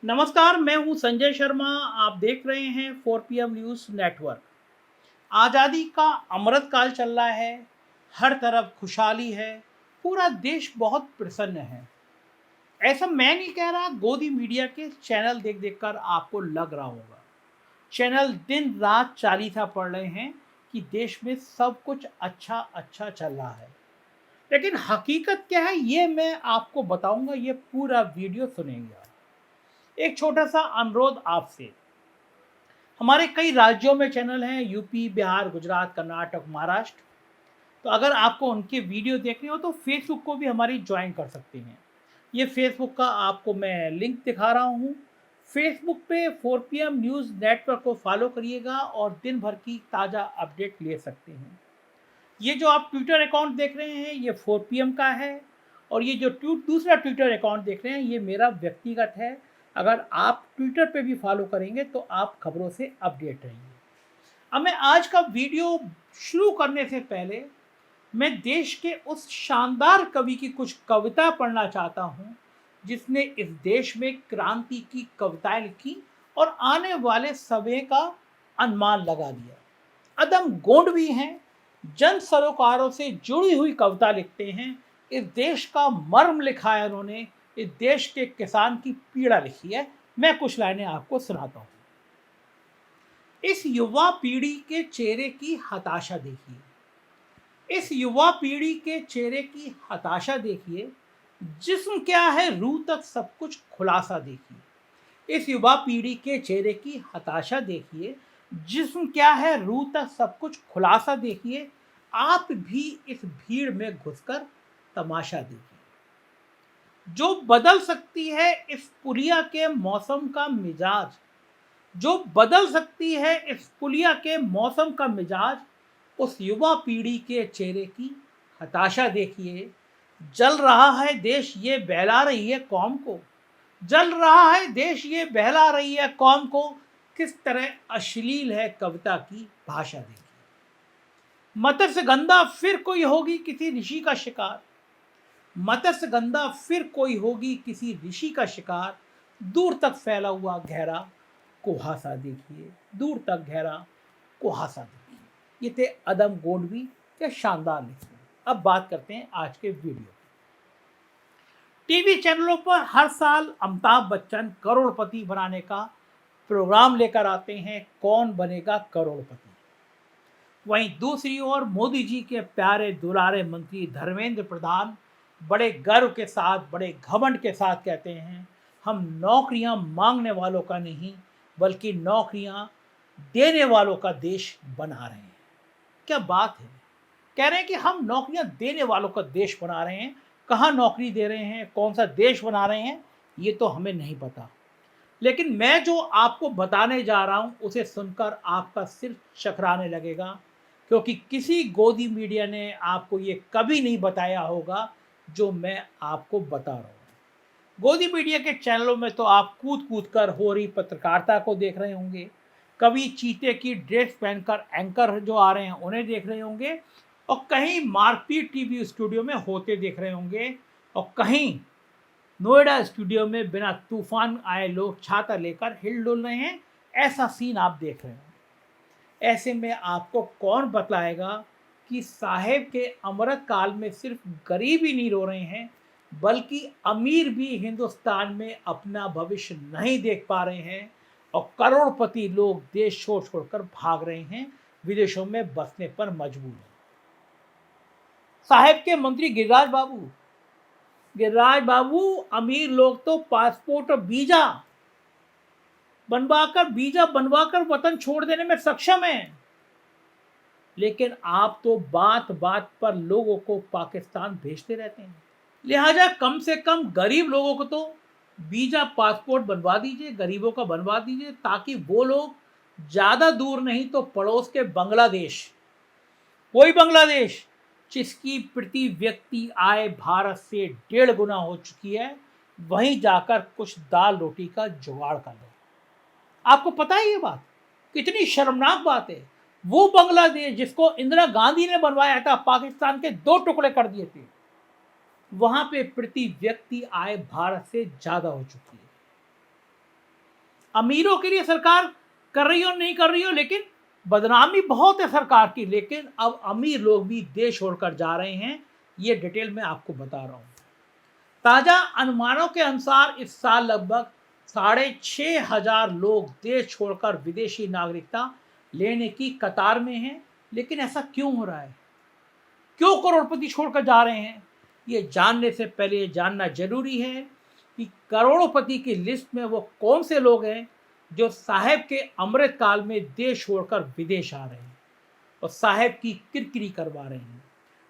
नमस्कार, मैं हूं संजय शर्मा। आप देख रहे हैं 4 PM न्यूज़ नेटवर्क। आज़ादी का अमृत काल चल रहा है, हर तरफ खुशहाली है, पूरा देश बहुत प्रसन्न है। ऐसा मैं नहीं कह रहा, गोदी मीडिया के चैनल देख देख कर आपको लग रहा होगा। चैनल दिन रात चालीसा पढ़ रहे हैं कि देश में सब कुछ अच्छा अच्छा चल रहा है। लेकिन हकीकत क्या है ये मैं आपको बताऊंगा, ये पूरा वीडियो सुनेंगे आप। एक छोटा सा अनुरोध आपसे, हमारे कई राज्यों में चैनल हैं, यूपी, बिहार, गुजरात, कर्नाटक, महाराष्ट्र। तो अगर आपको उनके वीडियो देखने हो तो फेसबुक को भी हमारी ज्वाइन कर सकते हैं। ये फेसबुक का आपको मैं लिंक दिखा रहा हूँ। फेसबुक पे 4 PM न्यूज़ नेटवर्क को फॉलो करिएगा और दिन भर की ताज़ा अपडेट ले सकते हैं। ये जो आप ट्विटर अकाउंट देख रहे हैं ये 4 PM का है, और ये जो दूसरा ट्विटर अकाउंट देख रहे हैं ये मेरा व्यक्तिगत है। अगर आप ट्विटर पे भी फॉलो करेंगे तो आप खबरों से अपडेट रहेंगे। अब मैं आज का वीडियो शुरू करने से पहले मैं देश के उस शानदार कवि की कुछ कविता पढ़ना चाहता हूँ जिसने इस देश में क्रांति की कविताएं लिखी और आने वाले समय का अनुमान लगा दिया। अदम गोंड भी हैं, जन सरोकारों से जुड़ी हुई कविता लिखते हैं। इस देश का मर्म लिखा है उन्होंने, इस देश के किसान की पीड़ा लिखी है। मैं कुछ लाइनें आपको सुनाता हूँ। इस युवा पीढ़ी के चेहरे की हताशा देखिए, इस युवा पीढ़ी के चेहरे की हताशा देखिए, जिस्म क्या है रूह तक सब कुछ खुलासा देखिए। इस युवा पीढ़ी के चेहरे की हताशा देखिए, जिस्म क्या है रूह तक सब कुछ खुलासा देखिए। आप भी इस भीड़ में घुसकर तमाशा देखिए। जो बदल सकती है इस पुलिया के मौसम का मिजाज, जो बदल सकती है इस पुलिया के मौसम का मिजाज, उस युवा पीढ़ी के चेहरे की हताशा देखिए। जल रहा है देश ये बहला रही है कौम को, जल रहा है देश ये बहला रही है कौम को। किस तरह अश्लील है कविता की भाषा देखिए। मत्स्यगंधा फिर कोई होगी किसी ऋषि का शिकार, मत्स्यगंधा फिर कोई होगी किसी ऋषि का शिकार। दूर तक फैला हुआ गहरा कुहासा देखिए, दूर तक गहरा कुहासा देखिए। ये थे अदम गोंडवी के शानदार लिखते। अब बात करते हैं आज के वीडियो। टीवी चैनलों पर हर साल अमिताभ बच्चन करोड़पति बनाने का प्रोग्राम लेकर आते हैं, कौन बनेगा करोड़पति। वहीं दूसरी ओर मोदी जी के प्यारे दुलारे मंत्री धर्मेंद्र प्रधान बड़े गर्व के साथ, बड़े घमंड के साथ कहते हैं, हम नौकरियां मांगने वालों का नहीं बल्कि नौकरियां देने वालों का देश बना रहे हैं। क्या बात है, कह रहे हैं कि हम नौकरियां देने वालों का देश बना रहे हैं। कहाँ नौकरी दे रहे हैं, कौन सा देश बना रहे हैं, ये तो हमें नहीं पता। लेकिन मैं जो आपको बताने जा रहा हूं उसे सुनकर आपका सिर चकराने लगेगा, क्योंकि किसी गोदी मीडिया ने आपको ये कभी नहीं बताया होगा जो मैं आपको बता रहा हूँ। गोदी मीडिया के चैनलों में तो आप कूद कूद कर हो रही पत्रकारिता को देख रहे होंगे, कभी चीते की ड्रेस पहनकर एंकर जो आ रहे हैं उन्हें देख रहे होंगे, और कहीं मारपीट टीवी स्टूडियो में होते देख रहे होंगे, और कहीं नोएडा स्टूडियो में बिना तूफान आए लोग छाता लेकर हिल डुल रहे हैं। ऐसा सीन आप देख रहे होंगे। ऐसे में आपको कौन बतलाएगा कि साहेब के अमृत काल में सिर्फ गरीब ही नहीं रो रहे हैं बल्कि अमीर भी हिंदुस्तान में अपना भविष्य नहीं देख पा रहे हैं, और करोड़पति लोग देश छोड़ छोड़कर भाग रहे हैं, विदेशों में बसने पर मजबूर हैं। साहेब के मंत्री गिरिराज बाबू, अमीर लोग तो पासपोर्ट और वीजा बनवाकर वतन छोड़ देने में सक्षम हैं, लेकिन आप तो बात बात पर लोगों को पाकिस्तान भेजते रहते हैं। लिहाजा कम से कम गरीब लोगों को तो वीजा पासपोर्ट बनवा दीजिए, गरीबों का बनवा दीजिए, ताकि वो लोग ज़्यादा दूर नहीं तो पड़ोस के बांग्लादेश, वही बांग्लादेश जिसकी प्रति व्यक्ति आय भारत से 1.5 गुना हो चुकी है, वहीं जाकर कुछ दाल रोटी का जुगाड़ कर लो। आपको पता है ये बात कितनी शर्मनाक बात है। वो बांग्लादेश जिसको इंदिरा गांधी ने बनवाया था, पाकिस्तान के 2 टुकड़े कर दिए थे, वहां पे प्रति व्यक्ति आय भारत से ज्यादा हो चुकी है। अमीरों के लिए सरकार कर रही हो नहीं कर रही हो, लेकिन बदनामी बहुत है सरकार की। लेकिन अब अमीर लोग भी देश छोड़कर जा रहे हैं, ये डिटेल में आपको बता रहा हूँ। ताज़ा अनुमानों के अनुसार इस साल लगभग 6,500 लोग देश छोड़कर विदेशी नागरिकता लेने की कतार में हैं। लेकिन ऐसा क्यों हो रहा है? क्यों करोड़पति छोड़कर जा रहे हैं? ये जानने से पहले ये जानना जरूरी है कि करोड़पति की लिस्ट में वो कौन से लोग हैं जो साहेब के अमृत काल में देश छोड़कर विदेश आ रहे हैं और साहेब की किरकिरी करवा रहे हैं।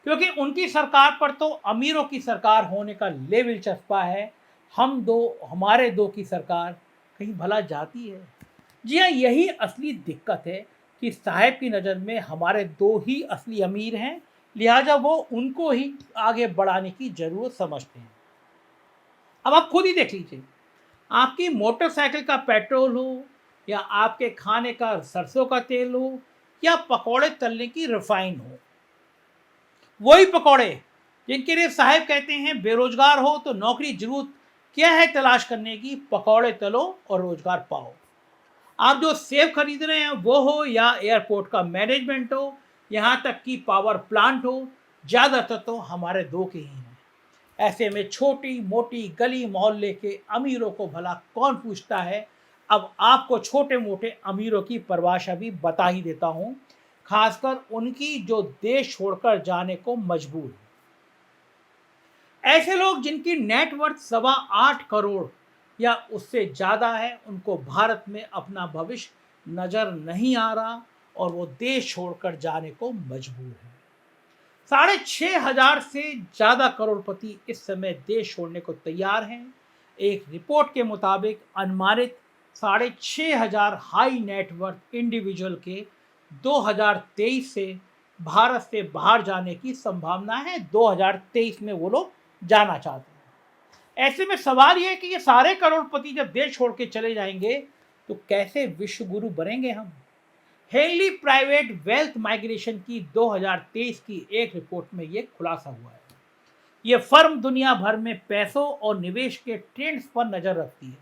क्योंकि उनकी सरकार पर तो अमीरों की सरकार होने का लेवल चस्पा है। हम दो हमारे दो की सरकार कहीं भला जाती है? जी हाँ, यही असली दिक्कत है कि साहेब की नज़र में हमारे दो ही असली अमीर हैं, लिहाजा वो उनको ही आगे बढ़ाने की ज़रूरत समझते हैं। अब आप खुद ही देख लीजिए, आपकी मोटरसाइकिल का पेट्रोल हो या आपके खाने का सरसों का तेल हो या पकौड़े तलने की रिफाइन हो, वही पकौड़े जिनके लिए साहेब कहते हैं बेरोजगार हो तो नौकरी जरूर क्या है तलाश करने की, पकौड़े तलो और रोजगार पाओ। आप जो सेब खरीद रहे हैं वो हो या एयरपोर्ट का मैनेजमेंट हो, यहाँ तक कि पावर प्लांट हो, ज़्यादातर तो हमारे दो के ही हैं। ऐसे में छोटी मोटी गली मोहल्ले के अमीरों को भला कौन पूछता है? अब आपको छोटे मोटे अमीरों की परिभाषा भी बता ही देता हूँ, खासकर उनकी जो देश छोड़कर जाने को मजबूर है। ऐसे लोग जिनकी नेटवर्थ 8.25 करोड़ या उससे ज़्यादा है, उनको भारत में अपना भविष्य नज़र नहीं आ रहा और वो देश छोड़कर जाने को मजबूर है। 6,500 से ज़्यादा करोड़पति इस समय देश छोड़ने को तैयार हैं। एक रिपोर्ट के मुताबिक अनुमानित 6,500 हाई नेटवर्थ इंडिविजुअल के 2023 से भारत से बाहर जाने की संभावना है। 2023 में वो लोग जाना चाहते हैं। ऐसे में सवाल यह है कि ये सारे करोड़पति जब देश छोड़ के चले जाएंगे तो कैसे विश्व गुरु बनेंगे हम? हेनली प्राइवेट वेल्थ माइग्रेशन की 2023 की एक रिपोर्ट में ये खुलासा हुआ है। ये फर्म दुनिया भर में पैसों और निवेश के ट्रेंड्स पर नजर रखती है।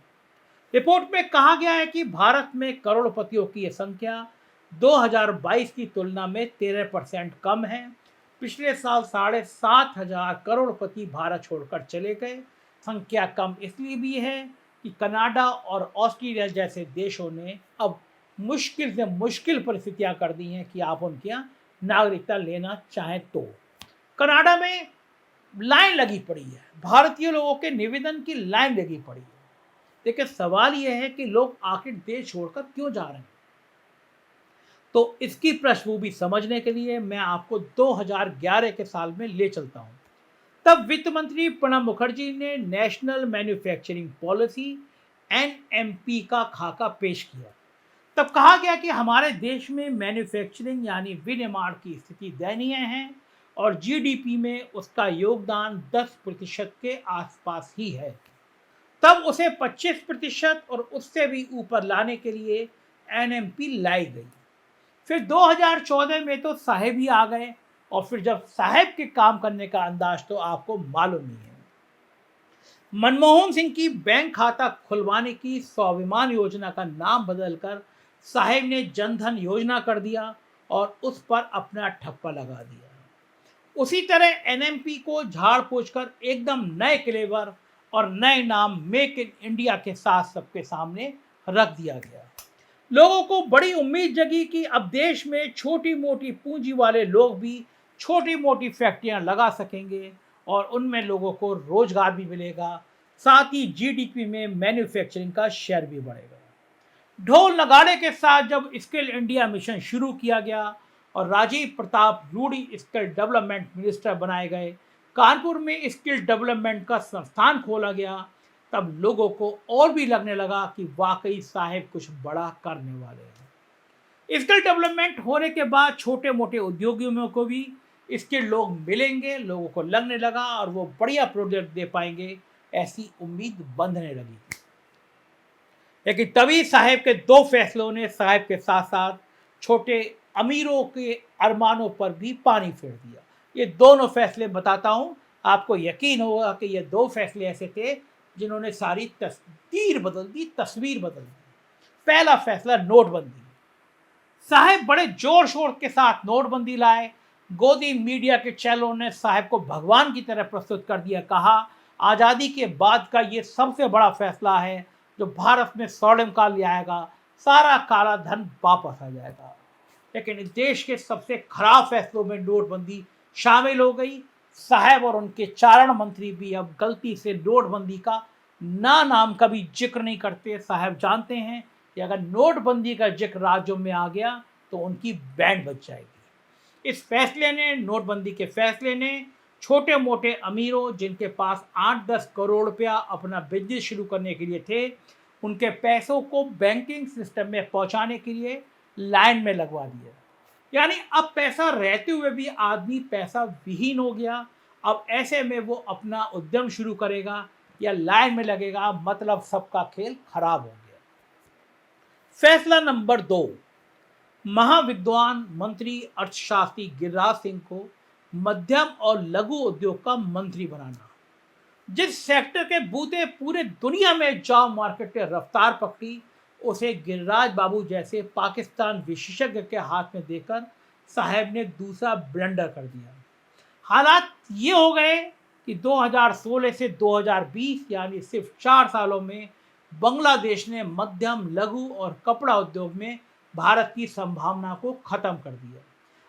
रिपोर्ट में कहा गया है कि भारत में करोड़पतियों की संख्या 2022 की तुलना में 13% कम है। पिछले साल 7,500 करोड़पति भारत छोड़कर चले गए। संख्या कम इसलिए भी है कि कनाडा और ऑस्ट्रेलिया जैसे देशों ने अब मुश्किल से मुश्किल परिस्थितियां कर दी हैं कि आप उनके यहाँ नागरिकता लेना चाहें तो। कनाडा में लाइन लगी पड़ी है, भारतीय लोगों के निवेदन की लाइन लगी पड़ी है। लेकिन सवाल यह है कि लोग आखिर देश छोड़कर क्यों जा रहे हैं? तो इसकी पृष्ठभूमि समझने के लिए मैं आपको 2011 के साल में ले चलता हूं। तब वित्त मंत्री प्रणब मुखर्जी ने नेशनल मैन्युफैक्चरिंग पॉलिसी एनएमपी का खाका पेश किया। तब कहा गया कि हमारे देश में मैन्युफैक्चरिंग यानी विनिर्माण की स्थिति दयनीय है और जीडीपी में उसका योगदान 10% के आसपास ही है। तब उसे 25% और उससे भी ऊपर लाने के लिए एनएमपी लाई गई। फिर 2014 में तो साहेब ही आ गए और फिर जब साहेब के काम करने का अंदाज तो आपको मालूम ही है। मनमोहन सिंह की बैंक खाता खुलवाने की स्वाभिमान योजना का नाम बदलकर साहेब ने जनधन योजना कर दिया और उस पर अपना ठप्पा लगा दिया। उसी तरह एनएमपी को झाड़ पोंछ कर एकदम नए क्लेवर और नए नाम मेक इन इंडिया के साथ सबके सामने रख दिया गया। लोगों को बड़ी उम्मीद जगी कि अब देश में छोटी मोटी पूंजी वाले लोग भी छोटी मोटी फैक्ट्रियां लगा सकेंगे और उनमें लोगों को रोजगार भी मिलेगा, साथ ही जीडीपी में मैन्युफैक्चरिंग का शेयर भी बढ़ेगा। ढोल नगाड़े के साथ जब स्किल इंडिया मिशन शुरू किया गया और Rajiv Pratap Rudy skill development minister बनाए गए, कानपुर में स्किल डेवलपमेंट का संस्थान खोला गया, तब लोगों को और भी लगने लगा कि वाकई साहेब कुछ बड़ा करने वाले हैं। स्किल डेवलपमेंट होने के बाद छोटे मोटे उद्योगियों को भी इसके लोग मिलेंगे, लोगों को लगने लगा और वो बढ़िया प्रोडक्ट दे पाएंगे, ऐसी उम्मीद बंधने लगी। लेकिन तभी साहेब के दो फैसलों ने साहेब के साथ साथ छोटे अमीरों के अरमानों पर भी पानी फेर दिया। ये दोनों फैसले बताता हूँ, आपको यकीन होगा कि ये दो फैसले ऐसे थे जिन्होंने सारी तस्वीर बदल दी। पहला फैसला नोटबंदी। साहब बड़े जोर शोर के साथ नोटबंदी लाए। गोदी मीडिया के चैनलों ने साहब को भगवान की तरह प्रस्तुत कर दिया। कहा आज़ादी के बाद का ये सबसे बड़ा फैसला है जो भारत में स्वर्णिम काल ले आएगा, सारा काला धन वापस आ जाएगा। लेकिन इस देश के सबसे खराब फैसलों में नोटबंदी शामिल हो गई। साहब और उनके चारण मंत्री भी अब गलती से नोटबंदी का नाम कभी जिक्र नहीं करते। साहब जानते हैं कि अगर नोटबंदी का जिक्र राज्यों में आ गया तो उनकी बैंड बज जाएगी। इस फैसले ने, नोटबंदी के फैसले ने छोटे मोटे अमीरों जिनके पास 8-10 करोड़ रुपया अपना बिजनेस शुरू करने के लिए थे, उनके पैसों को बैंकिंग सिस्टम में पहुंचाने के लिए लाइन में लगवा दिया। यानी अब पैसा रहते हुए भी आदमी पैसा विहीन हो गया। अब ऐसे में वो अपना उद्यम शुरू करेगा या लाइन में लगेगा, मतलब सबका खेल खराब हो गया। फैसला नंबर 2, महाविद्वान मंत्री अर्थशास्त्री गिरिराज सिंह को मध्यम और लघु उद्योग का मंत्री बनाना। जिस सेक्टर के बूते पूरे दुनिया में जॉब मार्केट ने रफ्तार पकड़ी, उसे गिरिराज बाबू जैसे पाकिस्तान विशेषज्ञ के हाथ में देकर साहब ने दूसरा ब्लंडर कर दिया। हालात ये हो गए कि 2016 से 2020 यानी सिर्फ 4 सालों में बांग्लादेश ने मध्यम, लघु और कपड़ा उद्योग में भारत की संभावना को खत्म कर दिया।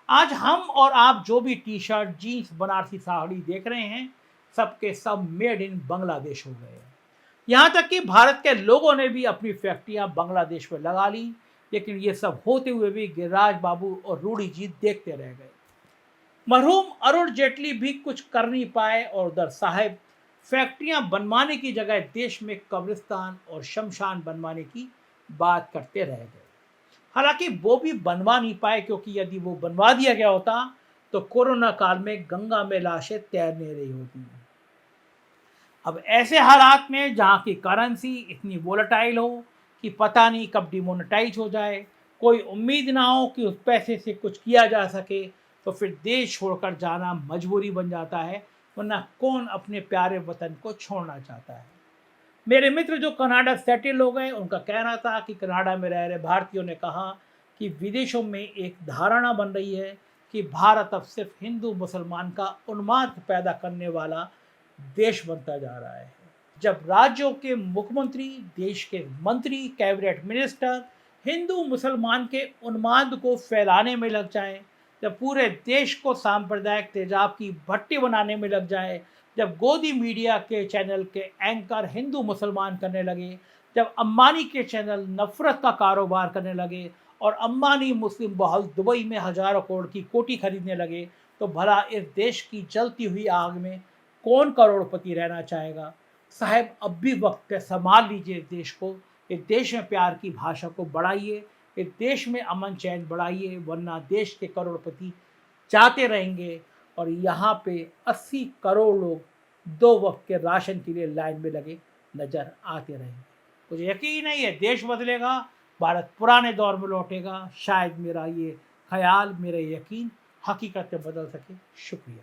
आज हम और आप जो भी T shirt, jeans, Banarasi sari देख रहे हैं, सबके सब मेड इन बांग्लादेश हो गए हैं। यहाँ तक कि भारत के लोगों ने भी अपनी फैक्ट्रियाँ बांग्लादेश में लगा ली। लेकिन ये सब होते हुए भी गिरिराज बाबू और रूडी जी देखते रह गए। मरहूम अरुण जेटली भी कुछ कर नहीं पाए और उधर साहब फैक्ट्रियाँ बनवाने की जगह देश में कब्रिस्तान और शमशान बनवाने की बात करते रह गए। हालांकि वो भी बनवा नहीं पाए, क्योंकि यदि वो बनवा दिया गया होता तो कोरोना काल में गंगा में लाशें तैर नहीं रही होती। अब ऐसे हालात में जहाँ की करेंसी इतनी वोलेटाइल हो कि पता नहीं कब डिमोनेटाइज हो जाए, कोई उम्मीद ना हो कि उस पैसे से कुछ किया जा सके, तो फिर देश छोड़कर जाना मजबूरी बन जाता है, वरना कौन अपने प्यारे वतन को छोड़ना चाहता है। मेरे मित्र जो कनाडा सेटल हो गए, उनका कहना था कि कनाडा में रह रहे भारतीयों ने कहा कि विदेशों में एक धारणा बन रही है कि भारत अब सिर्फ हिंदू मुसलमान का उन्माद पैदा करने वाला देश बनता जा रहा है। जब राज्यों के मुख्यमंत्री, देश के मंत्री, कैबिनेट मिनिस्टर हिंदू मुसलमान के उन्माद को फैलाने में लग जाएं, जब पूरे देश को सांप्रदायिक तेजाब की भट्टी बनाने में लग जाए, जब गोदी मीडिया के चैनल के एंकर हिंदू मुसलमान करने लगे, जब अंबानी के चैनल नफरत का कारोबार करने लगे और अंबानी मुस्लिम बहुल दुबई में हजारों करोड़ की कोठी खरीदने लगे, तो भला इस देश की जलती हुई आग में कौन करोड़पति रहना चाहेगा। साहब अब भी वक्त है, संभाल लीजिए इस देश को। इस देश में प्यार की भाषा को बढ़ाइए, इस देश में अमन चैन बढ़ाइए, वरना देश के करोड़पति जाते रहेंगे और यहाँ पे 80 करोड़ लोग 2 वक्त के राशन के लिए लाइन में लगे नजर आते रहेंगे। मुझे यकीन नहीं है देश बदलेगा, भारत पुराने दौर में लौटेगा। शायद मेरा ये ख्याल, मेरा यकीन हकीकत में बदल सके। शुक्रिया।